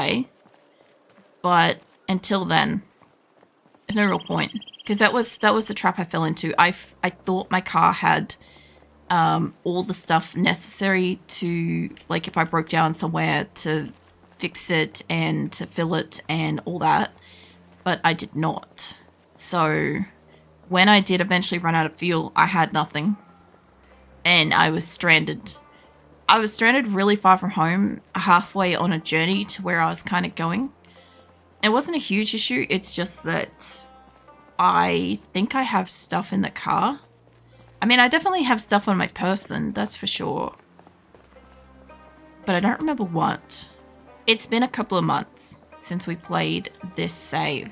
die. But until then, there's no real point. Because that was the trap I fell into. I thought my car had all the stuff necessary to, like, if I broke down somewhere, to fix it and to fill it and all that. But I did not. So when I did eventually run out of fuel, I had nothing. And I was stranded. I was stranded really far from home, halfway on a journey to where I was kind of going. It wasn't a huge issue. It's just that I think I have stuff in the car. I mean, I definitely have stuff on my person, that's for sure. But I don't remember what. It's been a couple of months since we played this save.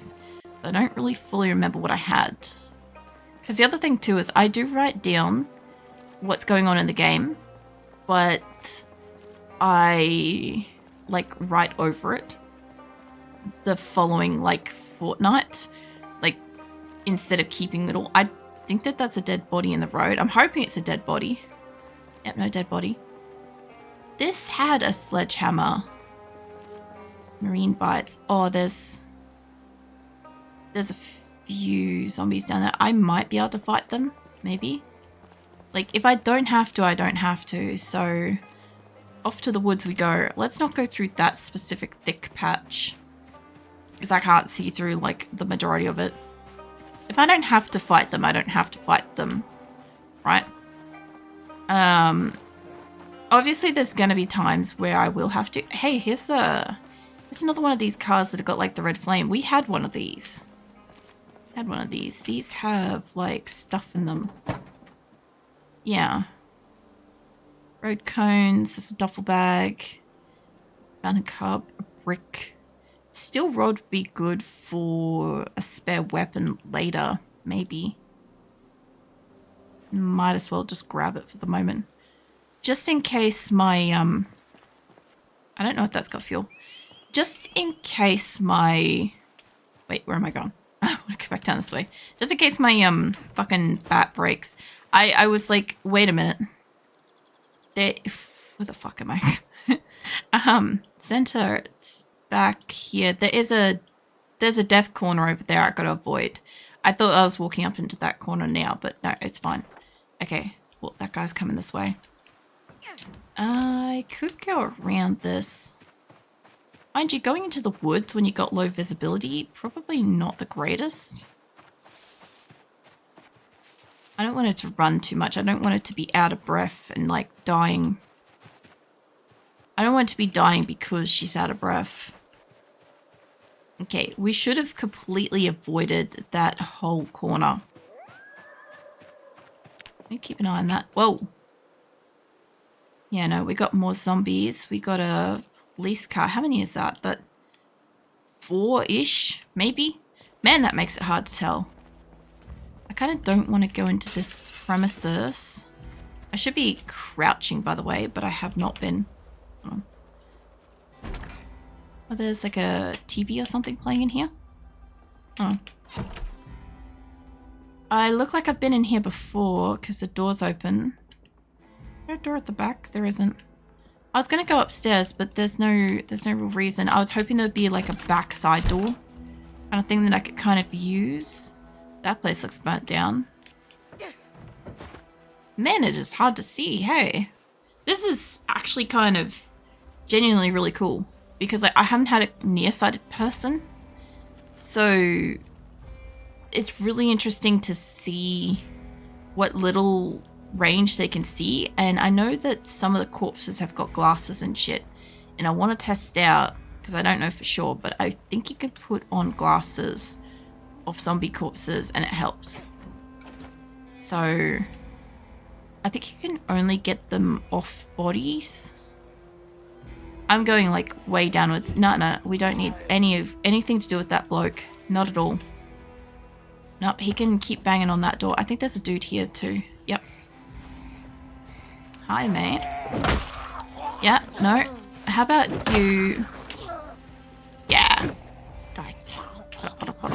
So I don't really fully remember what I had. Because the other thing too is I do write down what's going on in the game. But I, like, write over it the following, like, fortnight. Like, instead of keeping it all. I think that that's a dead body in the road. I'm hoping it's a dead body. Yep, no dead body. This had a sledgehammer. Marine bites. Oh, there's a few zombies down there. I might be able to fight them, maybe. Like, if I don't have to, I don't have to. So, off to the woods we go. Let's not go through that specific thick patch. Because I can't see through, like, the majority of it. If I don't have to fight them, I don't have to fight them. Right? Obviously, there's going to be times where I will have to... Hey, here's another one of these cars that have got, like, the red flame. We had one of these. These have, like, stuff in them. Yeah. Road cones. There's a duffel bag. Found a cub. A brick. Steel rod would be good for a spare weapon later, maybe. Might as well just grab it for the moment. Just in case my, I don't know if that's got fuel. Just in case my... Wait, where am I going? I want to go back down this way. Just in case my, fucking bat breaks. I was like, wait a minute. Where the fuck am I? Center, it's back here. There's a death corner over there I gotta avoid. I thought I was walking up into that corner now, but no, it's fine. Okay, well, that guy's coming this way. I could go around this. Mind you, going into the woods when you got low visibility, probably not the greatest. I don't want it to run too much. I don't want it to be out of breath and, like, dying. I don't want it to be dying because she's out of breath. Okay, we should have completely avoided that whole corner. Let me keep an eye on that. Whoa. Yeah, no, we got more zombies. We got a police car. How many is that? That 4-ish, maybe? Man, that makes it hard to tell. I kind of don't want to go into this premises. I should be crouching, by the way, but I have not been. Oh, there's like a TV or something playing in here. Oh. I look like I've been in here before because the door's open. Is there a door at the back? There isn't. I was going to go upstairs, but there's no real reason. I was hoping there'd be like a back side door kind of thing that I could kind of use. That place looks burnt down. Man, it is hard to see, hey. This is actually kind of genuinely really cool because like, I haven't had a nearsighted person. So it's really interesting to see what little range they can see. And I know that some of the corpses have got glasses and shit. And I want to test out, because I don't know for sure, but I think you can put on glasses of zombie corpses and it helps. So I think you can only get them off bodies. I'm going like way downwards. No, we don't need anything to do with that bloke. Not at all. Nope, he can keep banging on that door. I think there's a dude here too. Yep. Hi, mate. Yeah, no. How about you? Yeah. Die. Put up.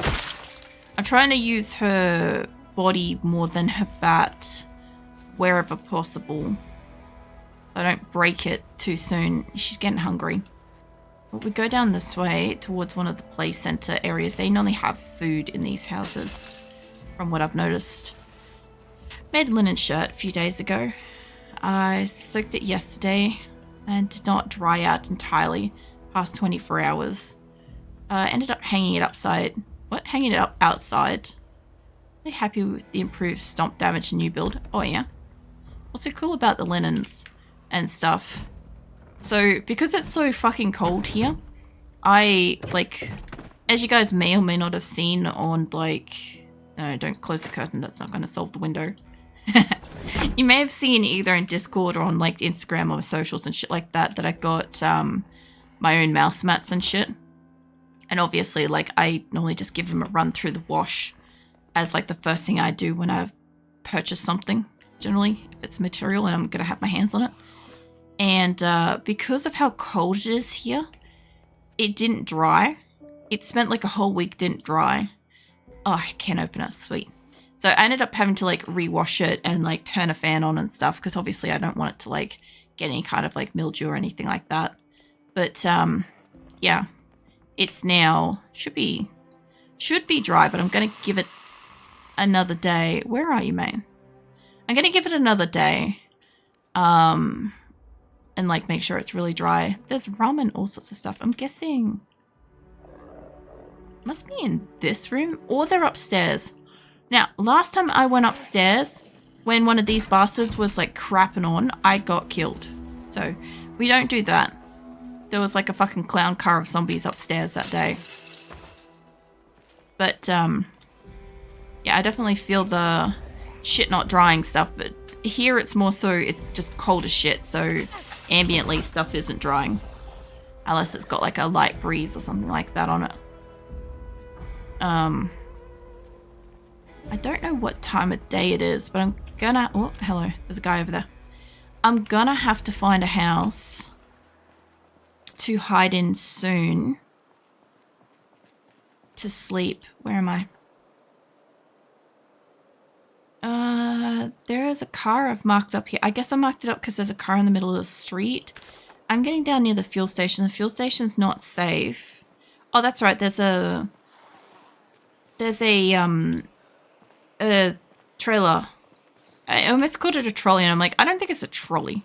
I'm trying to use her body more than her bat wherever possible. I don't break it too soon. She's getting hungry. we go down this way towards one of the play center areas. They normally have food in these houses, from what I've noticed. Made a linen shirt a few days ago. I soaked it yesterday and did not dry out entirely past 24 hours. Ended up hanging it upside. What? Hanging it up outside. Really happy with the improved stomp damage and new build. Oh yeah. What's so cool about the linens and stuff? So, because it's so fucking cold here, I, like, as you guys may or may not have seen on, like... No, don't close the curtain. That's not going to solve the window. You may have seen either in Discord or on, like, Instagram or socials and shit like that I got my own mouse mats and shit. And obviously, like, I normally just give them a run through the wash as, like, the first thing I do when I've purchased something, generally, if it's material and I'm going to have my hands on it. And because of how cold it is here, it didn't dry. It spent like a whole week didn't dry. Oh, I can't open it. Sweet. So I ended up having to like rewash it and like turn a fan on and stuff because obviously I don't want it to like get any kind of like mildew or anything like that. But yeah, it's now should be dry, but I'm gonna give it another day. Where are you, mate? I'm gonna give it another day. And like make sure it's really dry. There's rum and all sorts of stuff. I'm guessing must be in this room or they're upstairs. Now, last time I went upstairs when one of these bastards was like crapping on, I got killed. So we don't do that. There was like a fucking clown car of zombies upstairs that day. But yeah, I definitely feel the shit not drying stuff, but here it's more so it's just cold as shit, so ambiently stuff isn't drying unless it's got like a light breeze or something like that on it. I don't know what time of day it is, but I'm gonna... Oh, hello. There's a guy over there. I'm gonna have to find a house to hide in soon to sleep. Where am I? There is a car I've marked up here. I guess I marked it up because there's a car in the middle of the street. I'm getting down near the fuel station. The fuel station's not safe. Oh, that's right. There's a trailer. I almost called it a trolley, and I'm like, I don't think it's a trolley.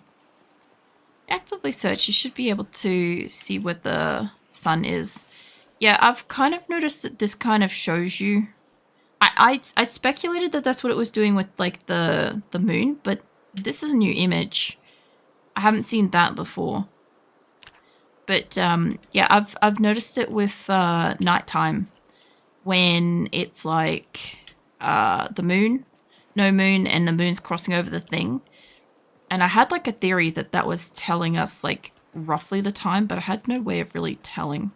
Actively search. You should be able to see where the sun is. Yeah, I've kind of noticed that this kind of shows you. I speculated that that's what it was doing with like the moon, but this is a new image. I haven't seen that before. But yeah, I've noticed it with nighttime when it's like the moon, no moon, and the moon's crossing over the thing. And I had like a theory that that was telling us like roughly the time, but I had no way of really telling.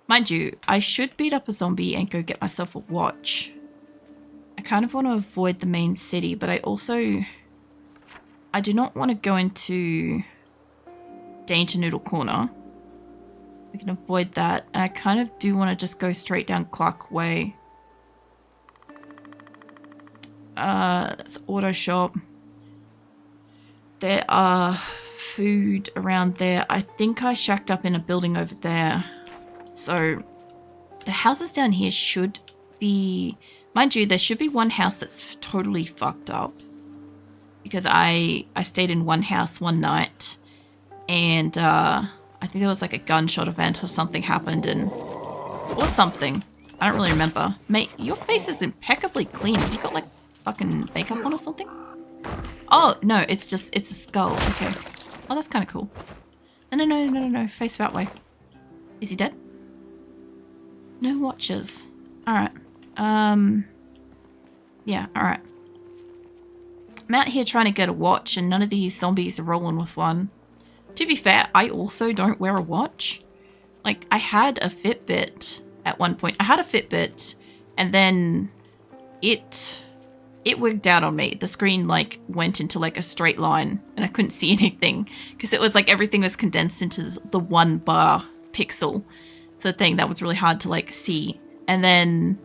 Mind you, I should beat up a zombie and go get myself a watch. I kind of want to avoid the main city, but I do not want to go into Danger Noodle Corner. We can avoid that. And I kind of do want to just go straight down Clark Way. That's auto shop. There are food around there. I think I shacked up in a building over there. So the houses down here should be... Mind you, there should be one house that's totally fucked up. Because I stayed in one house one night. And I think there was like a gunshot event or something happened and... Or something. I don't really remember. Mate, your face is impeccably clean. Have you got like fucking makeup on or something? Oh, no, it's a skull. Okay. Oh, that's kind of cool. No. Face that way. Is he dead? No watches. Alright. Yeah, alright. I'm out here trying to get a watch and none of these zombies are rolling with one. To be fair, I also don't wear a watch. Like, I had a Fitbit at one point. I had a Fitbit and then it wigged out on me. The screen like went into like a straight line and I couldn't see anything because it was like everything was condensed into the one bar pixel. So the thing that was really hard to like see. And then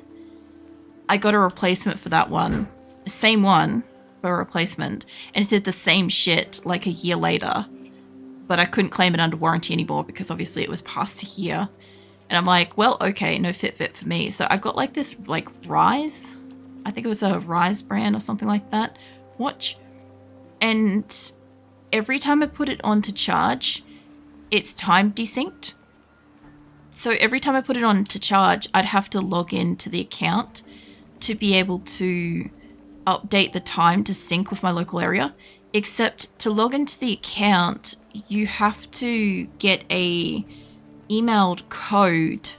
I got a replacement for that one. The same one for a replacement. And it did the same shit like a year later. but I couldn't claim it under warranty anymore because obviously it was past a year. And I'm like, well, okay, no Fitbit for me. So I got like this like Rise, I think it was a Rise brand or something like that, watch. And every time I put it on to charge, it's time desynced. So every time I put it on to charge, I'd have to log into the account to be able to update the time to sync with my local area. Except to log into the account, you have to get a emailed code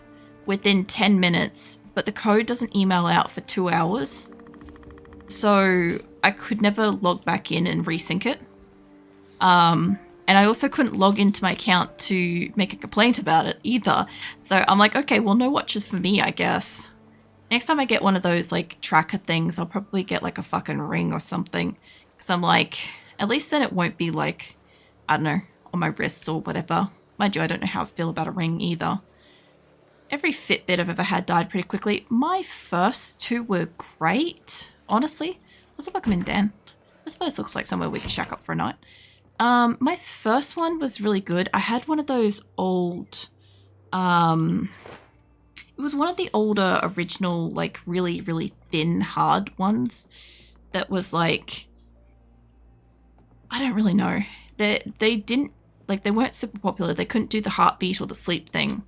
within 10 minutes, but the code doesn't email out for 2 hours. So I could never log back in and resync it. And I also couldn't log into my account to make a complaint about it either. So I'm like, okay, well, no watches for me, I guess. Next time I get one of those like tracker things, I'll probably get like a fucking ring or something. Because I'm like, at least then it won't be like, I don't know, on my wrist or whatever. Mind you, I don't know how I feel about a ring either. Every Fitbit I've ever had died pretty quickly. My first two were great, honestly. Let's welcome in Dan. This place looks like somewhere we could shack up for a night. My first one was really good. I had one of those old, it was one of the older original, like really, really thin, hard ones that was like, I don't really know. They didn't, like they weren't super popular. They couldn't do the heartbeat or the sleep thing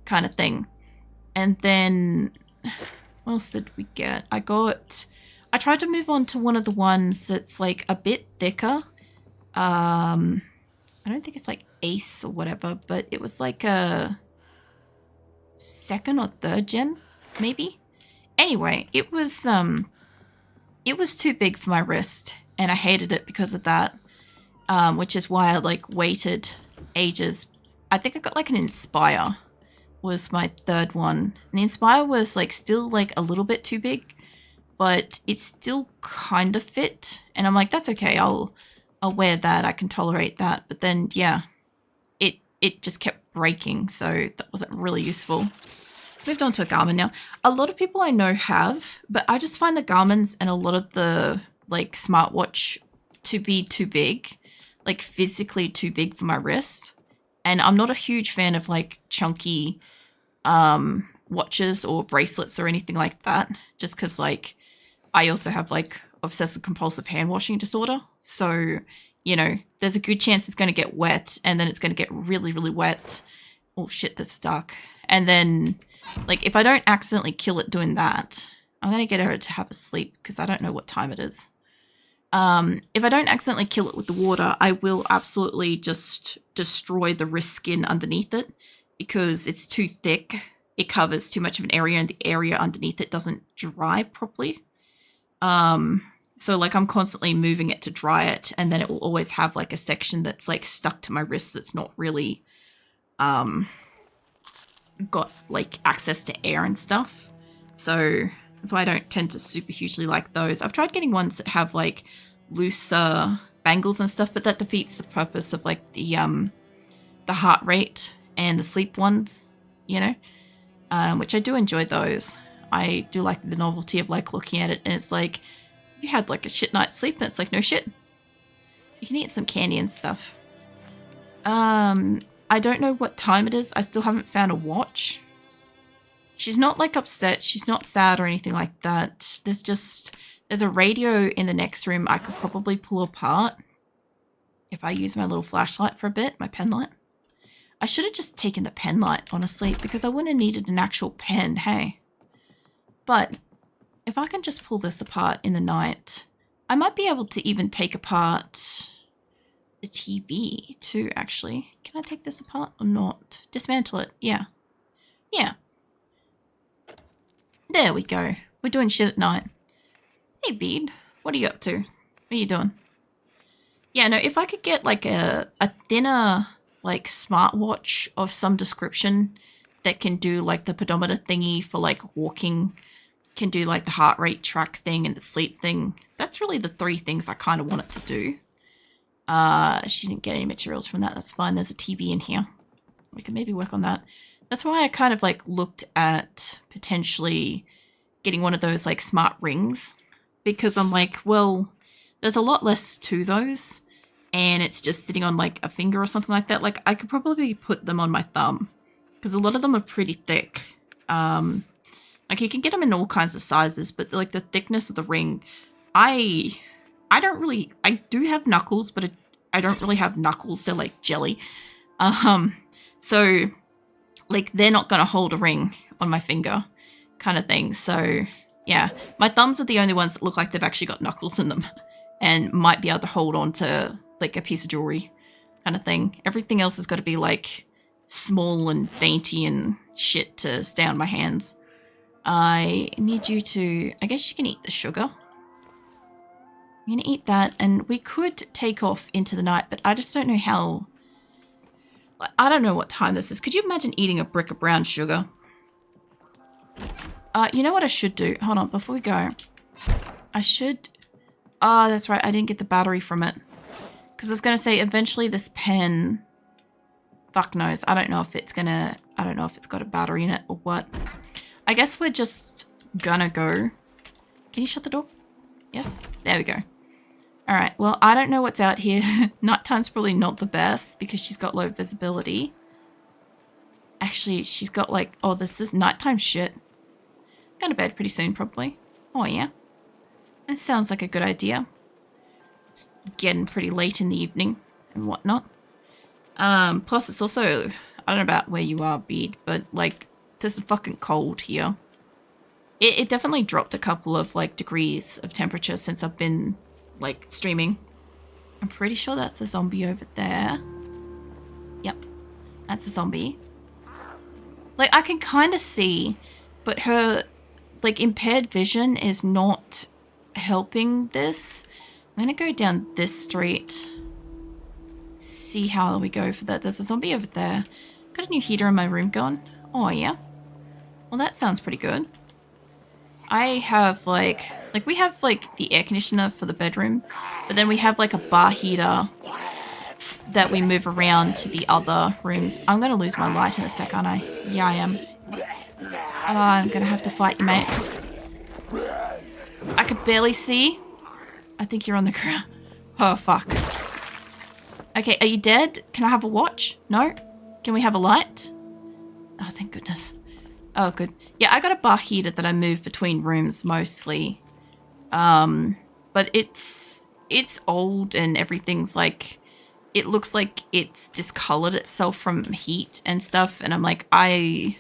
kind of thing. And then, what else did we get? I tried to move on to one of the ones that's like a bit thicker. I don't think it's like Ace or whatever, but it was like a 2nd or 3rd gen, maybe. Anyway, it was too big for my wrist, and I hated it because of that. Which is why I like waited ages. I think I got like an Inspire was my 3rd one. And the Inspire was like still like a little bit too big, but it still kind of fit. And I'm like, that's okay. I'll wear that. I can tolerate that. But then, yeah, it just kept breaking. So that wasn't really useful. Moved on to a Garmin now. A lot of people I know have, but I just find the Garmin's and a lot of the like smartwatch to be too big, like physically too big for my wrist. And I'm not a huge fan of like chunky watches or bracelets or anything like that, just because like I also have like obsessive compulsive hand washing disorder. So, you know, there's a good chance it's going to get wet, and then it's going to get really, really wet. Oh shit, this is dark. And then like if I don't accidentally kill it doing that, I'm going to get her to have a sleep because I don't know what time it is. If I don't accidentally kill it with the water, I will absolutely just destroy the wrist skin underneath it because it's too thick. It covers too much of an area, and the area underneath it doesn't dry properly. So like I'm constantly moving it to dry it, and then it will always have like a section that's like stuck to my wrist that's not really got like access to air and stuff. So that's why I don't tend to super hugely like those. I've tried getting ones that have like looser bangles and stuff, but that defeats the purpose of like the heart rate and the sleep ones, you know, which I do enjoy those. I do like the novelty of like looking at it, and it's like you had like a shit night's sleep, and it's like no shit. You can eat some candy and stuff. I don't know what time it is. I still haven't found a watch. She's not like upset. She's not sad or anything like that. There's a radio in the next room I could probably pull apart if I use my little flashlight for a bit, my pen light. I should have just taken the pen light, honestly, because I wouldn't have needed an actual pen, hey. But if I can just pull this apart in the night, I might be able to even take apart the TV too, actually. Can I take this apart or not? Dismantle it, yeah. Yeah. There we go. We're doing shit at night. Hey, Bede. What are you up to? What are you doing? Yeah, no, if I could get like a thinner like smartwatch of some description that can do like the pedometer thingy for like walking, can do like the heart rate track thing and the sleep thing. That's really the 3 things I kind of want it to do. She didn't get any materials from that. That's fine. There's a TV in here. We can maybe work on that. That's why I kind of like looked at potentially getting one of those like smart rings, because I'm like, well, there's a lot less to those. and it's just sitting on like a finger or something like that, like I could probably put them on my thumb because a lot of them are pretty thick. Like you can get them in all kinds of sizes, but like the thickness of the ring, I do have knuckles, but I don't really have knuckles. They're like jelly. So like they're not going to hold a ring on my finger kind of thing. So yeah, my thumbs are the only ones that look like they've actually got knuckles in them and might be able to hold on to like a piece of jewelry kind of thing. Everything else has got to be like small and dainty and shit to stay on my hands. I need you to, I guess you can eat the sugar. I'm going to eat that, and we could take off into the night, but I just don't know how. I don't know what time this is. Could you imagine eating a brick of brown sugar? You know what I should do? Hold on, before we go. I should... Oh, that's right. I didn't get the battery from it. Because I was going to say, eventually this pen... Fuck knows. I don't know if it's gonna... I don't know if it's got a battery in it or what. I guess we're just gonna go. Can you shut the door? Yes? There we go. Alright, well, I don't know what's out here. Nighttime's probably not the best because she's got low visibility. Actually, she's got like... Oh, this is nighttime shit. Going to bed pretty soon, probably. Oh, yeah. That sounds like a good idea. It's getting pretty late in the evening and whatnot. Plus, it's also... I don't know about where you are, Bede, but, like, this is fucking cold here. It definitely dropped a couple of, like, degrees of temperature since I've been... like streaming. I'm pretty sure that's a zombie over there. Yep, that's a zombie. Like I can kind of see, but her like impaired vision is not helping this. I'm gonna go down this street. See how we go for that. There's a zombie over there. Got a new heater in my room going. Oh yeah. Well, that sounds pretty good. I have like we have like the air conditioner for the bedroom, but then we have like a bar heater that we move around to the other rooms. I'm going to lose my light in a sec, aren't I? Yeah, I am. Oh, I'm going to have to fight you, mate. I could barely see. I think you're on the ground. Oh, fuck. Okay, are you dead? Can I have a watch? No? Can we have a light? Oh, thank goodness. Oh, good. Yeah, I got a bar heater that I move between rooms mostly. But it's old and everything's like, it looks like it's discolored itself from heat and stuff. And I'm like, I'm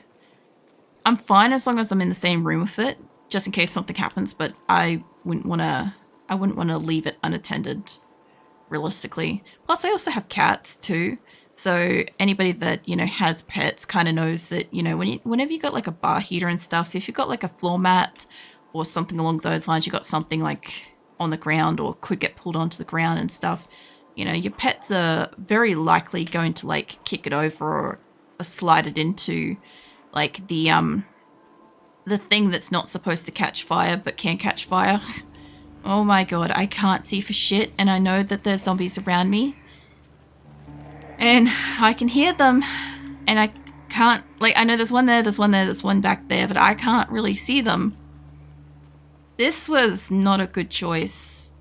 fine as long as I'm in the same room with it, just in case something happens. But I wouldn't want to leave it unattended, realistically. Plus, I also have cats too. So anybody that, you know, has pets kind of knows that, you know, whenever you got like a bar heater and stuff, if you've got like a floor mat or something along those lines, you got something like on the ground or could get pulled onto the ground and stuff, you know, your pets are very likely going to like kick it over or slide it into like the thing that's not supposed to catch fire but can catch fire. Oh my god, I can't see for shit, and I know that there's zombies around me. And I can hear them, and I can't, like, I know there's one there, there's one back there, but I can't really see them. This was not a good choice.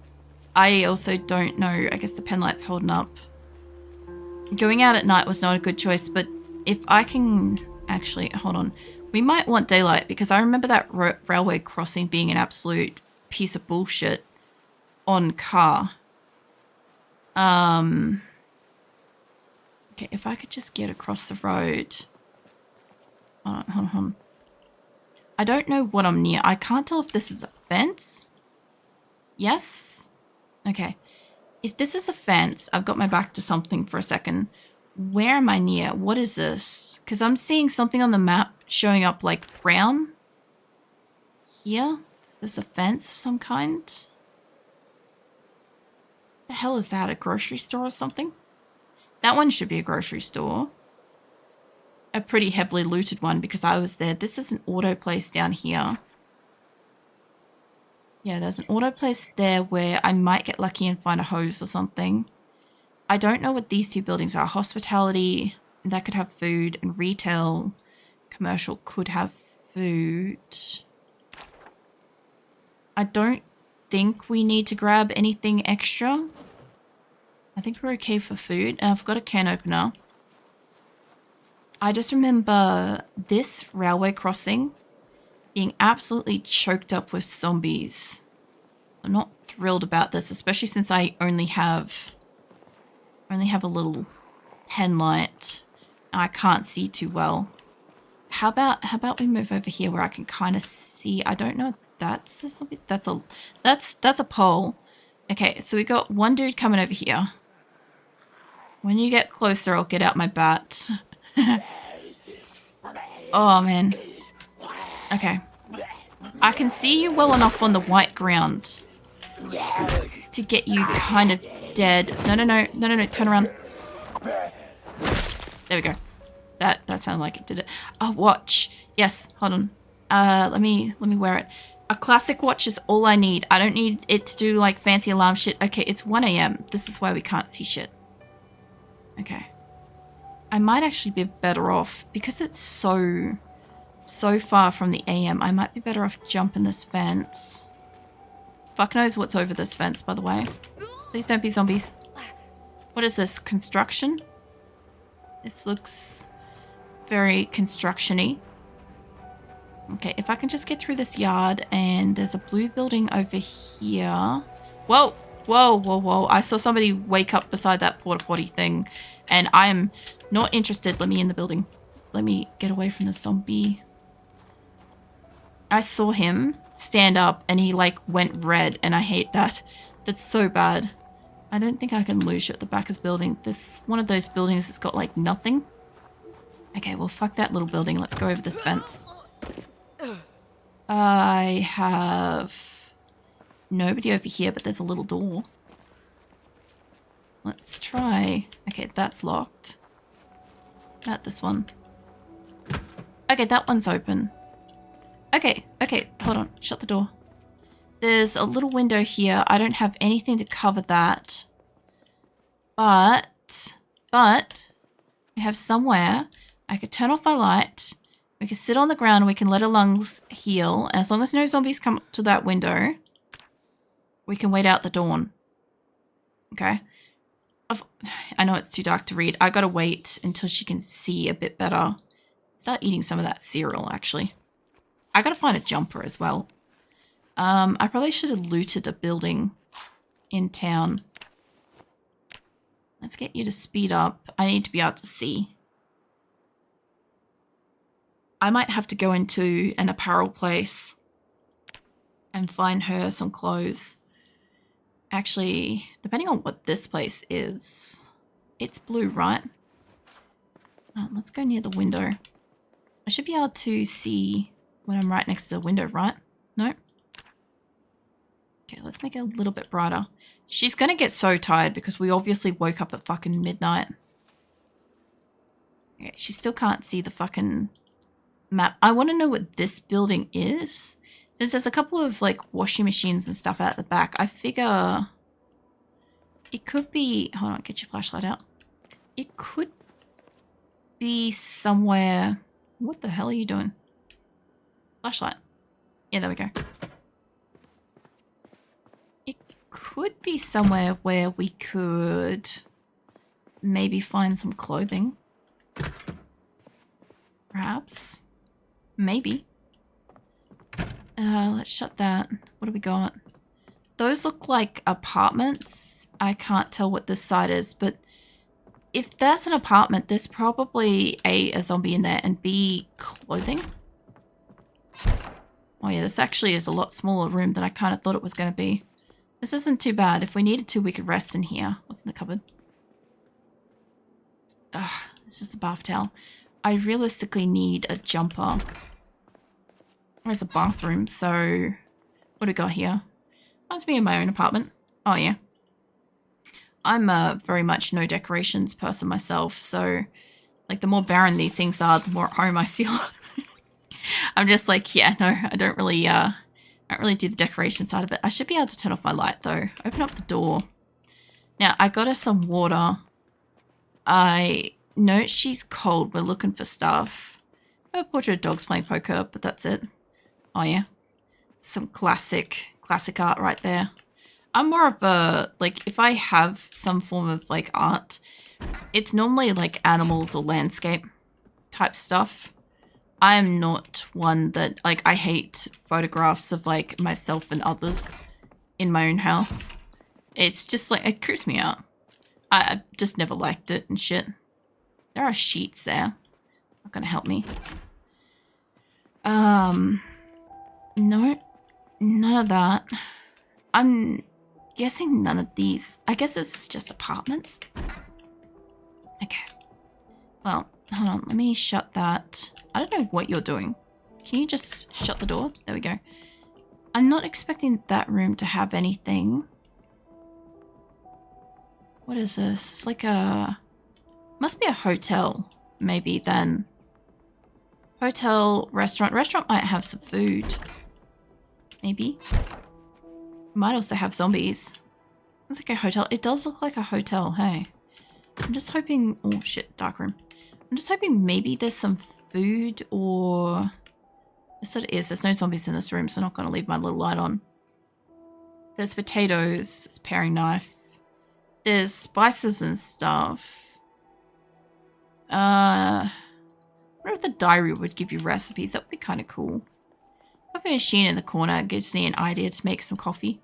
I also don't know, I guess the pen light's holding up. Going out at night was not a good choice, but if I can, actually, hold on. We might want daylight, because I remember that railway crossing being an absolute piece of bullshit on car. Okay, if I could just get across the road. Hold on. I don't know what I'm near. I can't tell if this is a fence. Yes? Okay. If this is a fence, I've got my back to something for a second. Where am I near? What is this? Because I'm seeing something on the map showing up like brown. Here? Is this a fence of some kind? The hell is that? A grocery store or something? That one should be a grocery store. A pretty heavily looted one because I was there. This is an auto place down here. Yeah, there's an auto place there where I might get lucky and find a hose or something. I don't know what these two buildings are. Hospitality, that could have food, and retail, commercial could have food. I don't think we need to grab anything extra. I think we're okay for food. I've got a can opener. I just remember this railway crossing being absolutely choked up with zombies. I'm not thrilled about this, especially since I only have a little pen light. I can't see too well. How about we move over here where I can kind of see? I don't know if that's a zombie. That's a pole. Okay, so we got one dude coming over here. When you get closer, I'll get out my bat. Oh man. Okay. I can see you well enough on the white ground to get you kind of dead. No, turn around. There we go. That sounded like it did it. A watch. Yes, hold on. Let me wear it. A classic watch is all I need. I don't need it to do like fancy alarm shit. Okay, it's 1 a.m. This is why we can't see shit. Okay. I might actually be better off because it's so far from the AM. I might be better off jumping this fence. Fuck knows what's over this fence, by the way. Please don't be zombies. What is this? Construction? This looks very construction-y. Okay, if I can just get through this yard, and there's a blue building over here. Whoa! I saw somebody wake up beside that porta potty thing, and I am not interested. Let me in the building. Let me get away from the zombie. I saw him stand up and he like went red, and I hate that. That's so bad. I don't think I can lose you at the back of the building. This one of those buildings that's got like nothing. Okay, well fuck that little building. Let's go over this fence. I have nobody over here, but there's a little door. Let's try. Okay, that's locked. Not this one. Okay, that one's open. Okay, hold on. Shut the door. There's a little window here. I don't have anything to cover that. But we have somewhere I could turn off my light. We can sit on the ground and we can let our lungs heal. And as long as no zombies come up to that window, we can wait out the dawn. Okay? I know it's too dark to read. I gotta wait until she can see a bit better. Start eating some of that cereal, actually. I gotta find a jumper as well. I probably should have looted a building in town. Let's get you to speed up. I need to be able to see. I might have to go into an apparel place and find her some clothes. Actually, depending on what this place is, it's blue, right? Let's go near the window. I should be able to see when I'm right next to the window, right? No? Okay, let's make it a little bit brighter. She's gonna get so tired because we obviously woke up at fucking midnight. Okay, she still can't see the fucking map. I want to know what this building is. Since there's a couple of like washing machines and stuff out the back, I figure it could be... Hold on, get your flashlight out. It could be somewhere... What the hell are you doing? Flashlight. Yeah, there we go. It could be somewhere where we could maybe find some clothing. Perhaps. Maybe. Let's shut that. What do we got? Those look like apartments. I can't tell what this side is, but if that's an apartment, there's probably a zombie in there, and B, clothing. Oh yeah, this actually is a lot smaller room than I kind of thought it was going to be. This isn't too bad. If we needed to, we could rest in here. What's in the cupboard? Ugh, it's just a bath towel. I realistically need a jumper. There's a bathroom, so what do we got here? That's me in my own apartment. Oh yeah. I'm a very much no decorations person myself, so like the more barren these things are, the more at home I feel. I'm just like, yeah, no, I don't really do the decoration side of it. I should be able to turn off my light though. Open up the door. Now I got her some water. I know she's cold. We're looking for stuff. I have a portrait of dogs playing poker, but that's it. Oh yeah. Some classic art right there. I'm more of a, like, if I have some form of, like, art, it's normally, like, animals or landscape type stuff. I am not one that, like, I hate photographs of, like, myself and others in my own house. It's just, like, it creeps me out. I just never liked it and shit. There are sheets there. Not gonna help me. No, none of that. I'm guessing none of these. I guess this is just apartments. Okay. Well, hold on. Let me shut that. I don't know what you're doing. Can you just shut the door? There we go. I'm not expecting that room to have anything. What is this? It's like a... Must be a hotel, maybe, then. Hotel, restaurant. Restaurant might have some food. Maybe. Might also have zombies. Looks like a hotel. It does look like a hotel, hey. I'm just hoping... Oh, shit. Dark room. I'm just hoping maybe there's some food or... Yes, it is. There's no zombies in this room, so I'm not going to leave my little light on. There's potatoes. There's paring knife. There's spices and stuff. I wonder if the diary would give you recipes. That would be kind of cool. Coffee machine in the corner gives me an idea to make some coffee.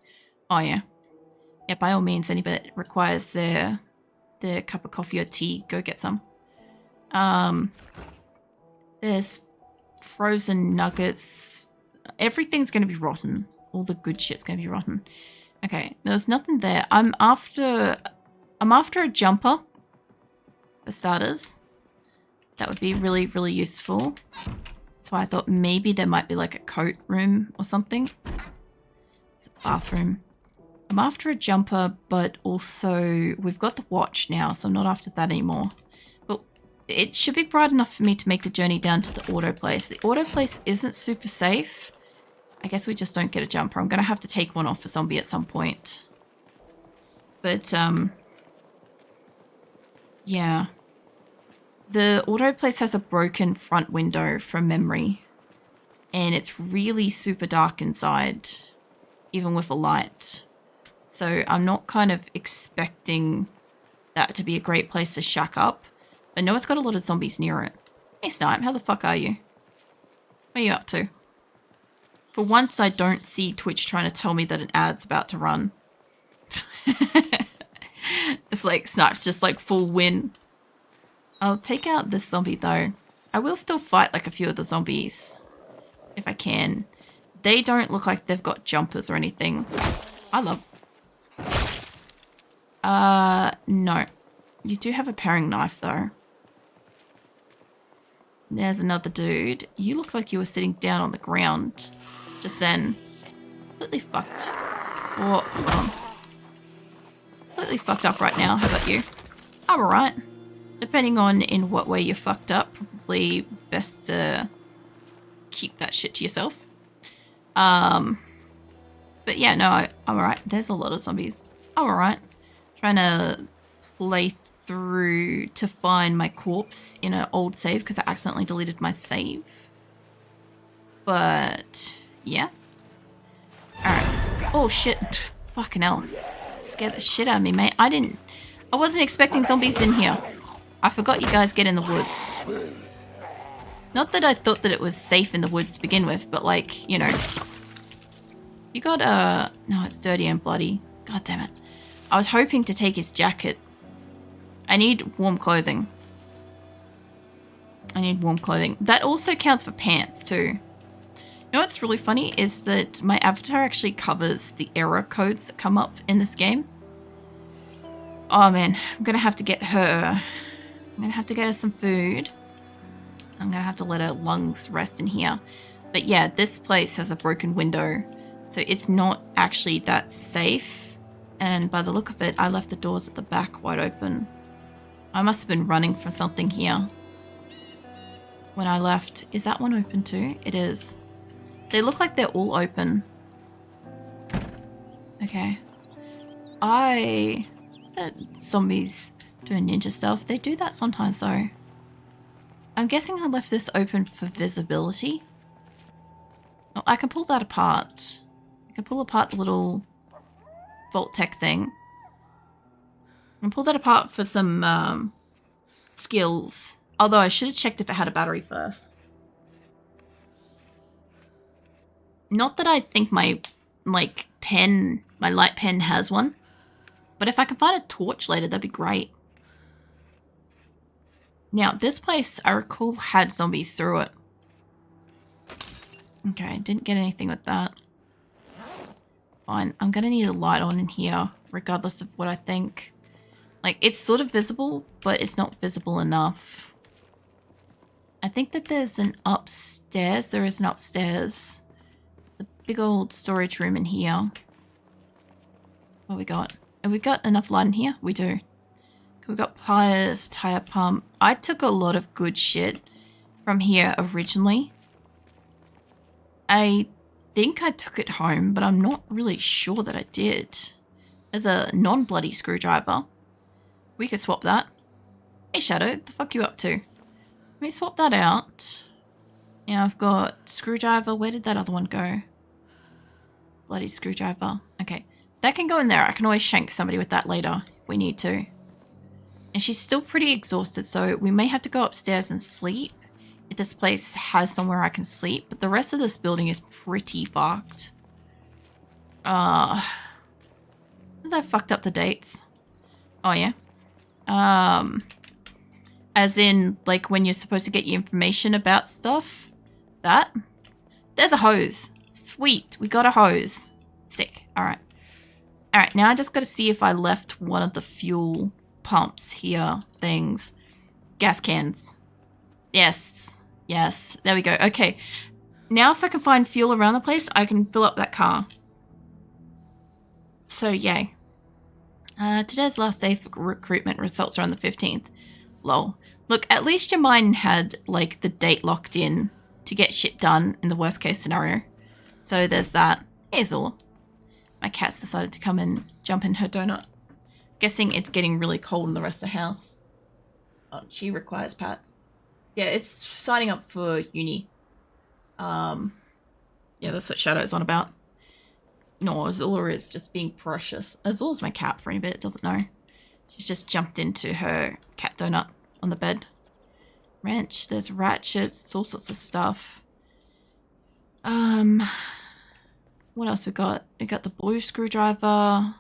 Oh, yeah. Yeah, by all means, anybody that requires their cup of coffee or tea, go get some. There's frozen nuggets. Everything's going to be rotten. All the good shit's going to be rotten. Okay, there's nothing there. I'm after a jumper, for starters. That would be really, really useful. That's why I thought maybe there might be like a coat room or something. It's a bathroom. I'm after a jumper, but also we've got the watch now, so I'm not after that anymore. But it should be bright enough for me to make the journey down to the auto place. The auto place isn't super safe. I guess we just don't get a jumper. I'm going to have to take one off for zombie at some point. But, yeah. The auto place has a broken front window from memory. And it's really super dark inside, even with a light. So I'm not kind of expecting that to be a great place to shack up. I know it's got a lot of zombies near it. Hey Snipe, how the fuck are you? What are you up to? For once, I don't see Twitch trying to tell me that an ad's about to run. It's like Snipe's just like full win. I'll take out this zombie though. I will still fight like a few of the zombies. If I can. They don't look like they've got jumpers or anything. I love. No. You do have a paring knife though. There's another dude. You look like you were sitting down on the ground. Just then. Completely fucked. Oh, hold on. Completely fucked up right now. How about you? I'm alright. Depending on in what way you're fucked up, probably best to keep that shit to yourself. But yeah, no, I'm alright. There's a lot of zombies. I'm alright. Trying to play through to find my corpse in an old save because I accidentally deleted my save. But yeah. Alright. Oh shit. Fucking hell. Scared the shit out of me, mate. I wasn't expecting zombies in here. I forgot you guys get in the woods. Not that I thought that it was safe in the woods to begin with, but like, you know. You got no, it's dirty and bloody. God damn it. I was hoping to take his jacket. I need warm clothing. I need warm clothing. That also counts for pants too. You know what's really funny is that my avatar actually covers the error codes that come up in this game. Oh man, I'm gonna have to get her. I'm gonna have to get her some food. I'm gonna have to let her lungs rest in here. But yeah, this place has a broken window, so it's not actually that safe. And by the look of it, I left the doors at the back wide open. I must have been running for something here when I left. Is that one open too? It is. They look like they're all open. Okay. That zombies doing ninja stuff. They do that sometimes though. I'm guessing I left this open for visibility. Oh, I can pull that apart. I can pull apart the little Vault Tech thing. And pull that apart for some skills. Although I should have checked if it had a battery first. Not that I think my light pen has one. But if I can find a torch later, that'd be great. Now, this place, I recall, had zombies through it. Okay, didn't get anything with that. Fine. I'm going to need a light on in here, regardless of what I think. Like, it's sort of visible, but it's not visible enough. I think that there's an upstairs. There is an upstairs. The big old storage room in here. What we got? Have we got enough light in here? We do. We've got pliers, tire pump. I took a lot of good shit from here originally. I think I took it home, but I'm not really sure that I did. There's a non-bloody screwdriver. We could swap that. Hey, Shadow, the fuck you up to? Let me swap that out. Now I've got screwdriver. Where did that other one go? Bloody screwdriver. Okay, that can go in there. I can always shank somebody with that later if we need to. And she's still pretty exhausted, so we may have to go upstairs and sleep. If this place has somewhere I can sleep, but the rest of this building is pretty fucked. Has I fucked up the dates? Oh yeah. As in, like, when you're supposed to get your information about stuff. That. There's a hose. Sweet, we got a hose. Sick. Alright. Alright, now I just gotta see if I left one of the fuel pumps here things. Gas cans. Yes. Yes. There we go. Okay. Now if I can find fuel around the place, I can fill up that car. So, yay. Today's last day for recruitment. Results are on the 15th. Lol. Look, at least your mind had, like, the date locked in to get shit done in the worst case scenario. So there's that. Here's all. My cat's decided to come and jump in her donut. Guessing it's getting really cold in the rest of the house. Oh, she requires pats. Yeah, it's signing up for uni. Yeah, that's what Shadow's on about. No, Azula is just being precious. Azula's my cat for anybody that doesn't know. She's just jumped into her cat donut on the bed. Wrench, there's ratchets, it's all sorts of stuff. What else we got? We got the blue screwdriver.